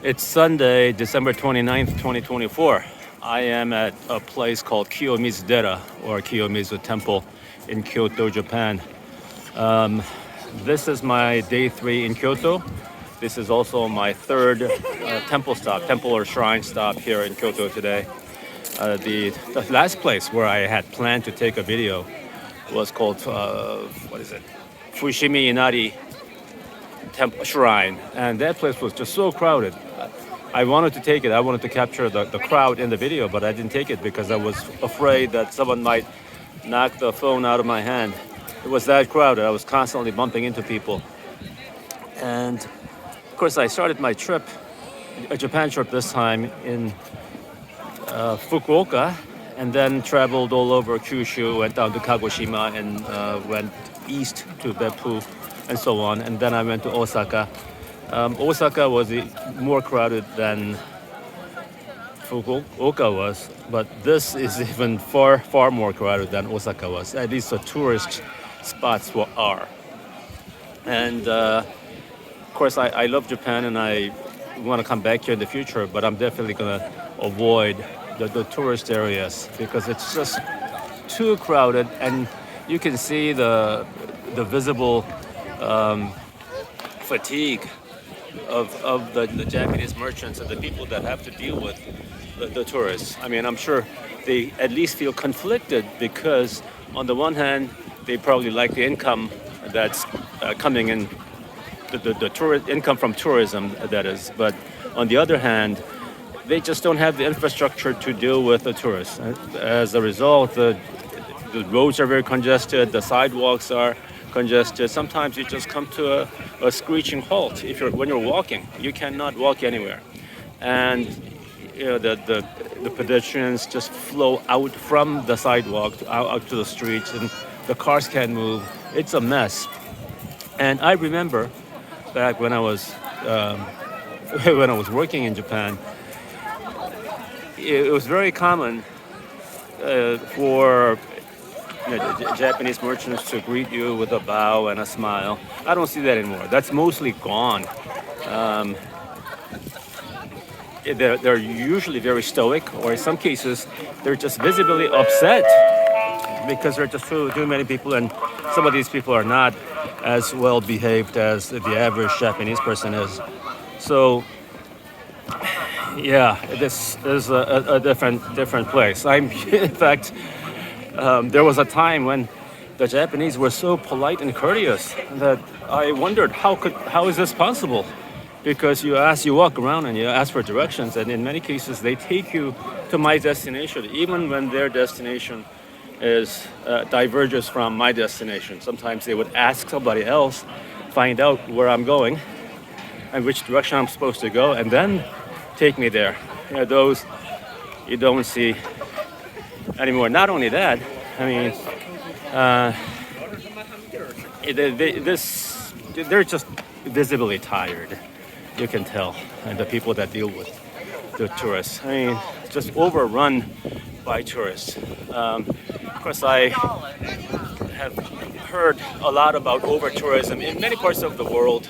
It's Sunday, December 29th, 2024. I am at a place called Kiyomizu-dera or Kiyomizu Temple in Kyoto, Japan. This is my day 3 in Kyoto. This is also my third temple or shrine stop here in Kyoto today. The last place where I had planned to take a video was called, what is it? Fushimi Inari Temple Shrine. And that place was just so crowded. I wanted to take it. I wanted to capture the crowd in the video, but I didn't take it because I was afraid that someone might knock the phone out of my hand. It was that crowded. I was constantly bumping into people. And of course, I started my trip, a Japan trip this time in Fukuoka, and then traveled all over Kyushu, went down to Kagoshima, and went east to Beppu, and so on. And then I went to Osaka. Osaka was more crowded than Fukuoka was, but this is even far more crowded than Osaka was. At least the tourist spots are. And of course, I love Japan and I want to come back here in the future, but I'm definitely going to avoid the tourist areas because it's just too crowded, and you can see the visible fatigue of the Japanese merchants and the people that have to deal with the tourists. I mean, I'm sure they at least feel conflicted because on the one hand, they probably like the income that's coming in, the tourist income from tourism, that is. But on the other hand, they just don't have the infrastructure to deal with the tourists. As a result, the roads are very congested, the sidewalks are congested. Sometimes you just come to a screeching halt. When you're walking, you cannot walk anywhere, and the pedestrians just flow out from the sidewalk out to the streets, and the cars can't move. It's a mess. And I remember back when I was working in Japan, it was very common for Japanese merchants to greet you with a bow and a smile. I don't see that anymore. That's mostly gone. They're usually very stoic, or in some cases, they're just visibly upset because there are just too many people, and some of these people are not as well behaved as the average Japanese person is. So, yeah, this is a different place. In fact, there was a time when the Japanese were so polite and courteous that I wondered how is this possible? Because you walk around and you ask for directions, and in many cases they take you to my destination, even when their destination is diverges from my destination. Sometimes they would ask somebody else, find out where I'm going and which direction I'm supposed to go, and then take me there. Those you don't see anymore. Not only that, I mean, they're just visibly tired. You can tell, and the people that deal with the tourists. I mean, just overrun by tourists. Of course, I have heard a lot about over-tourism in many parts of the world,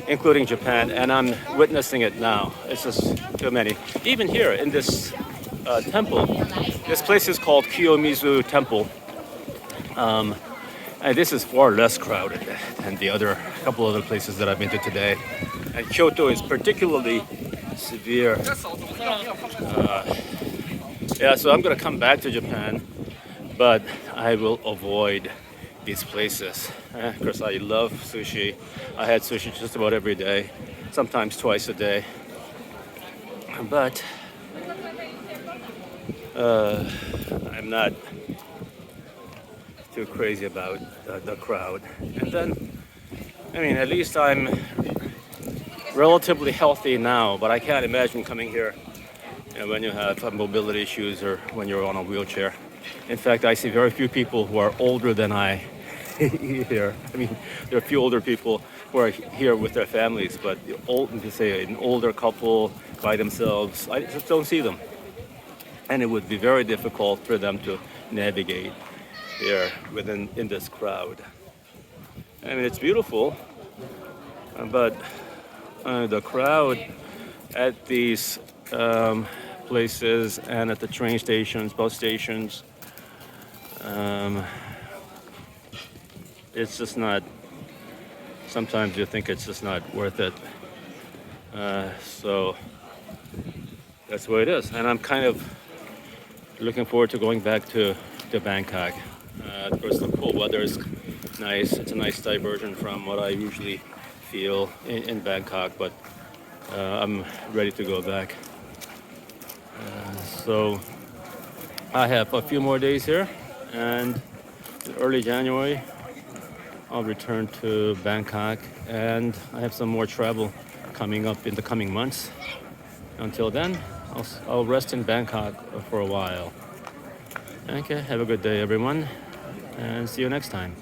including Japan, and I'm witnessing it now. It's just too many. Even here in this temple, this place is called Kiyomizu Temple. And this is far less crowded than the couple other places that I've been to today. And Kyoto is particularly severe. Yeah, so I'm gonna come back to Japan, but I will avoid these places. Of course, I love sushi. I had sushi just about every day, sometimes twice a day. But I'm not too crazy about the crowd. And then, I mean, at least I'm relatively healthy now, but I can't imagine coming here when you have mobility issues or when you're on a wheelchair. In fact, I see very few people who are older than I here. I mean, there are a few older people who are here with their families, but say an older couple by themselves, I just don't see them. And it would be very difficult for them to navigate here in this crowd. I mean, it's beautiful, but the crowd at these places and at the train stations, bus stations. Um, it's just not, sometimes you think it's just not worth it. So that's what it is. And I'm kind of looking forward to going back to Bangkok. Of course, the cool weather is nice. It's a nice diversion from what I usually feel in Bangkok, but I'm ready to go back. So I have a few more days here, and in early January I'll return to Bangkok, and I have some more travel coming up in the coming months. Until then, I'll rest in Bangkok for a while. Okay, have a good day, everyone, and see you next time.